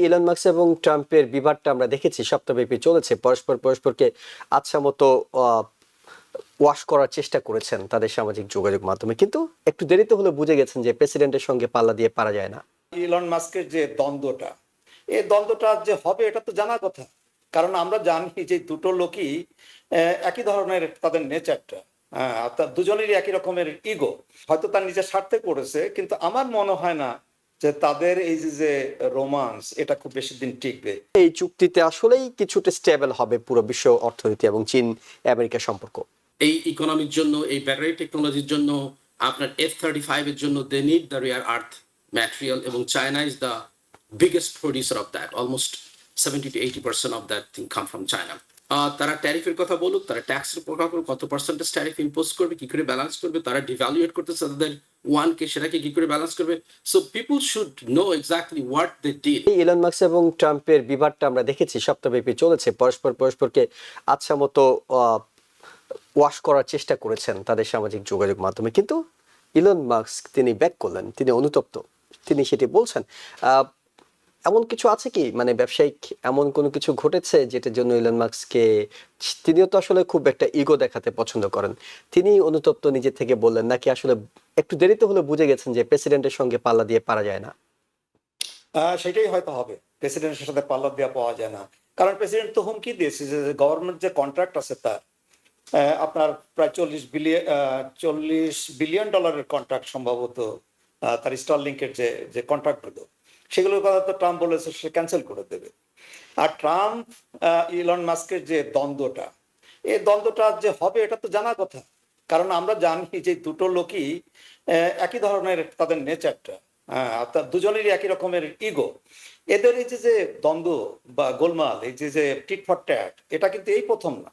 Elon Musk এবং ট্রাম্পের বিবাদটা আমরা দেখেছি সপ্তাহব্যাপী চলেছে। পরস্পরকে আচ্ছা মতো ওয়াশ করার চেষ্টা করেছেন তাদের সামাজিক যোগাযোগ মাধ্যমে, কিন্তু একটু দেরিতে হলে বুঝে গেছেন যে প্রেসিডেন্টের সঙ্গে পাল্লা দিয়ে পারা যায় না। ইলন মাস্কের যে দ্বন্দ্বটা, এই দ্বন্দ্বটা যে হবে এটা তো জানা কথা, কারণ আমরা জানি যে দুটো লোকই একই ধরনের তাদের নেচারটা, দুজনেরই একই রকমের ইগো। হয়তো তার নিজের স্বার্থে করেছে, কিন্তু আমার মনে হয় না যে তাদের এই যে রোমান্স এটা খুব বেশি দিন টিকবে। এই চুক্তিতে আসলেই কিছুটা স্টেবল হবে পুরো বিশ্ব অর্থনীতি এবং চীন আমেরিকা সম্পর্ক। এই ইকোনমির জন্য, এই ব্যাটারি টেকনোলজির জন্য, আপনার F-35 এর জন্য they need the rare earth material, এবং China is the biggest producer of that. Almost 70 to 80% of that thing come from China. তারা ট্যারিফের কথা বলুক, তারা ট্যাক্সের কথা বলুক, কত পার্সেন্টেজ ট্যারিফ ইম্পোজ করবে, কি করে ব্যালেন্স করবে, তারা ডিভ্যালুয়েট করতেছে তাদের ওয়ানকে, সেটাকে কি করে ব্যালেন্স করবে। So people should know exactly what they did. Elon Musk এবং ট্রাম্পের বিবাদটা আমরা দেখেছি সপ্তাহব্যাপী চলেছে। পরস্পরকে আচ্ছা মতো ওয়াশ করার চেষ্টা করেছেন তাদের সামাজিক যোগাযোগ মাধ্যমে, কিন্তু ইলন মাস্ক তিনি ব্যাক করলেন, তিনি অনুতপ্ত, তিনি সেটি বলছেন। এমন কিছু আছে কি, মানে ব্যবসায়িক এমন কোনো কিছু ঘটেছে যেটার জন্য ইলন মাস্ককে, তিনিও তো আসলে খুব একটা ইগো দেখাতে পছন্দ করেন, তিনি অনুতপ্ত নিজে থেকে বললেন, নাকি আসলে একটু দেরিতে হলে বুঝে গেছেন যে প্রেসিডেন্টের সঙ্গে পাল্লা দিয়ে পারা যায় না? সেটাই হয়তো হবে, প্রেসিডেন্টের সাথে পাল্লা দেওয়া পাওয়া যায় না, কারণ প্রেসিডেন্ট তো হুমকি দিয়েছে যে গভর্নমেন্ট যে কন্ট্রাক্ট আছে তার আপনার প্রায় $40 বিলিয়ন কন্ট্রাক্ট সম্ভবত, তার স্টারলিংকের যে কন্ট্রাক্টগুলো, সেগুলোর কথা তো ট্রাম্প বলেছে সে ক্যান্সেল করে দেবে। আর ট্রাম্প ইলন মাস্কের যে দ্বন্দ্বটা, এই দ্বন্দ্বটা যে হবে এটা তো জানা কথা, কারণ আমরা জানি যে দুটো লোকই একই ধরনের তাদের নেচারটা, দুজনেরই একই রকমের ইগো। এদের এই যে দ্বন্দ্ব বা গোলমাল, এই যে টিট ফর ট্যাট, এটা কিন্তু এই প্রথম না।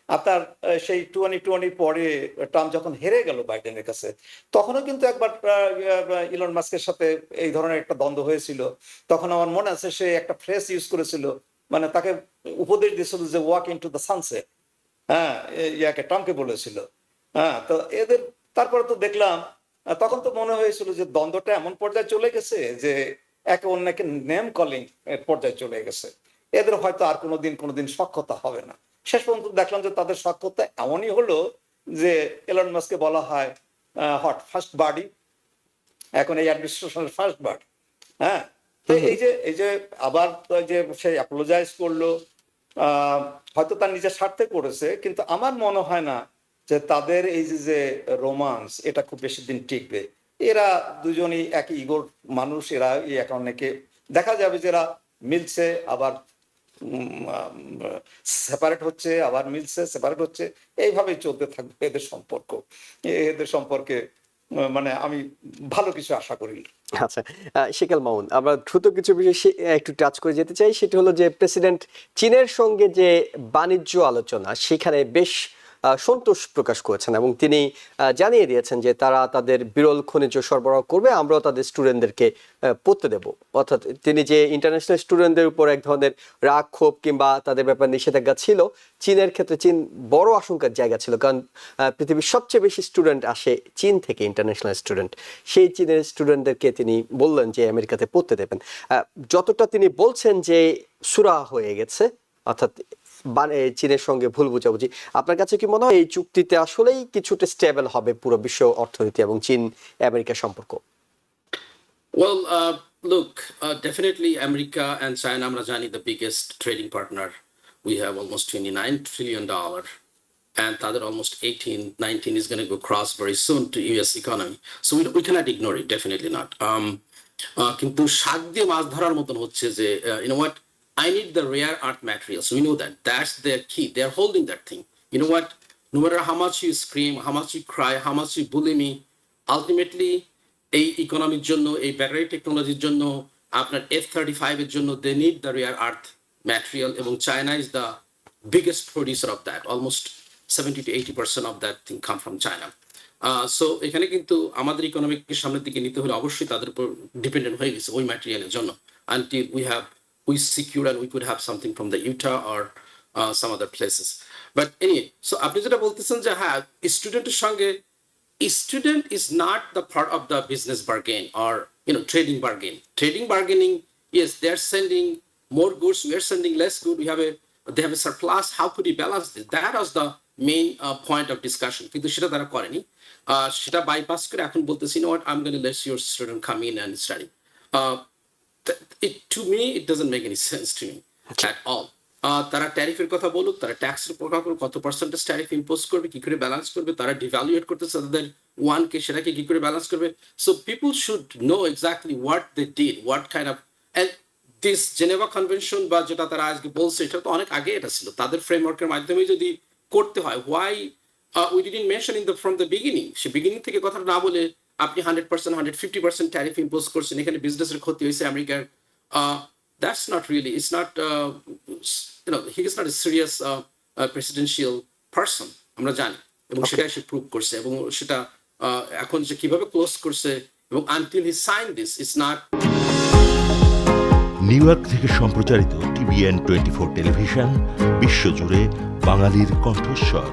আপনার সেই 2020 পরে ট্রাম্প যখন হেরে গেল বাইডেনের কাছে, তখনও কিন্তু একবার ইলন মাস্কের সাথে এই ধরনের একটা দ্বন্দ্ব হয়েছিল। তখন আমার মনে আছে সে একটা ফ্রেজ ইউজ করেছিল, মানে তাকে উপদেশ দিয়েছিল যে ওয়াক ইনটু দ্য সানসেট, হ্যাঁ, ইয়াকে ট্রাম্পকে বলেছিল। হ্যাঁ, তো এদের তারপরে তো দেখলাম, তখন তো মনে হয়েছিল যে দ্বন্দ্বটা এমন পর্যায়ে চলে গেছে যে একে অন্যকে নেম কলিং এর পর্যায়ে চলে গেছে। এদের হয়তো আর কোনোদিন সখ্যতা হবে না। শেষ পর্যন্ত দেখলাম যে তাদের সখ্যতা এমনই হলো যে এলন মাস্ককে বলা হয় ফার্স্ট বাডি, এখন এই অ্যাডমিনিস্ট্রেশনের ফার্স্ট বাডি। হ্যাঁ, এই যে আবার যে সে অ্যাপোলোজাইজ করলো, হয়তো তার নিজের স্বার্থে করেছে, কিন্তু আমার মনে হয় না যে তাদের এই যে রোমান্স এটা খুব বেশি দিন টিকবে। এরা দুজনই একই ইগোর মানুষ, এরা একে অন্যকে দেখা যাবে যে এরা মিলছে আবার সেপারেট হচ্ছে, আবার মিলছে সেপারেট হচ্ছে, এইভাবেই চলতে থাকবে এদের সম্পর্কে মানে আমি ভালো কিছু আশা করি। আচ্ছা, শিকাল মামুন, আমরা দ্রুত কিছু বিষয় একটু টাচ করে যেতে চাই। সেটা হলো যে প্রেসিডেন্ট চীনের সঙ্গে যে বাণিজ্য আলোচনা, সেখানে বেশ সন্তোষ প্রকাশ করেছেন এবং তিনি জানিয়ে দিয়েছেন যে তারা তাদের বিরল খনিজ সরবরাহ করবে, আমরাও তাদের স্টুডেন্টদেরকে পড়তে দেব। অর্থাৎ তিনি যে ইন্টারন্যাশনাল স্টুডেন্টদের উপর এক ধরনের রাগ ক্ষোভ কিংবা তাদের ব্যাপারে নিষেধাজ্ঞা ছিল, চীনের ক্ষেত্রে চীন বড় আশঙ্কার জায়গা ছিল, কারণ পৃথিবীর সবচেয়ে বেশি স্টুডেন্ট আসে চীন থেকে, ইন্টারন্যাশনাল স্টুডেন্ট। সেই চীনের স্টুডেন্টদেরকে তিনি বললেন যে আমেরিকাতে পড়তে দেবেন। যতটা তিনি বলছেন যে সুরা হয়ে গেছে, অর্থাৎ চীনের সঙ্গে ভুল বুঝাবুঝি, আপনার কাছে কি মনে হয় এই চুক্তিতে আসলেই কিছুটা স্টেবল হবে পুরো বিশ্ব অর্থনীতি এবং চীন আমেরিকা সম্পর্ক? Well, look, definitely America and China, আমরা জানি, the biggest trading partner. We have almost $29 trillion, and তাদের almost 18-19 is going to go cross very soon to US economy. So we cannot ignore it, definitely not. কিন্তু শাক দিয়ে মাছ ধরার মতন হচ্ছে যে, you know what, I need the rare earth materials. We know that. That's their key. They're holding that thing. You know what? No matter how much you scream, how much you cry, how much you bully me, ultimately, এই ইকোনমির জন্য, এই battery টেকনোলজির জন্য, আপনার F-35 এর জন্য they need the rare earth material, এবং China is the biggest producer of that. Almost 70 to 80% of that thing come from China. So এখানে কিন্তু আমাদের ইকোনমিকে সামনের দিকে নিতে হলে অবশ্যই তাদের উপর ডিপেন্ডেন্ট হয়ে গেছে ওই ম্যাটেরিয়ালের জন্য, until we secure and we could have something from the Utah or some other places. But anyway, so আপনি যেটা বলতেছেন যে হ্যাঁ, স্টুডেন্টের সঙ্গে, student is not the part of the business bargain or trading bargain. Trading bargaining yes, they're sending more goods, we are sending less good, they have a surplus, how could we balance this? That was the main point of discussion. কিন্তু সেটা তারা করেনি, সেটা bypass করে এখন বলতেছি, you know what, I'm going to let your student come in and study. To me, it doesn't make any sense to me at all. তারা ট্যারিফের কথা বলুক, তারা ট্যাক্সের কথা বলুক, কত পার্সেন্টেজ ট্যারিফ ইম্পোজ করবে, কি করে ব্যালেন্স করবে, তারা ডিভ্যালুয়েট করতেছে তাদের ওয়ানকে, সেটাকে কি করে ব্যালেন্স করবে। So people should know exactly what they did, what kind of, and this Geneva convention বা যেটা তারা আজকে বলছে, এটা তো অনেক আগে এটা ছিল, তাদের ফ্রেমওয়ার্কের মাধ্যমে যদি করতে হয়, why we didn't mention in the from the beginning, say beginning থেকে কথা না বলে আপনি 100%, 150% ট্যারিফ ইম্পোজ করছেন, এখানে বিজনেসের ক্ষতি হয়েছে আমেরিকার। That's not really, it's not, he is not a serious presidential person, আমরা জানি, এবং সেটা সে প্রুভ করছে, এবং সেটা এখন যে কিভাবে ক্লোজ করছে, এবং until he signed this, it's not. New York থেকে সম্প্রচারিত TVN 24 টেলিভিশন, বিশ্বজুড়ে বাঙালির কণ্ঠস্বর।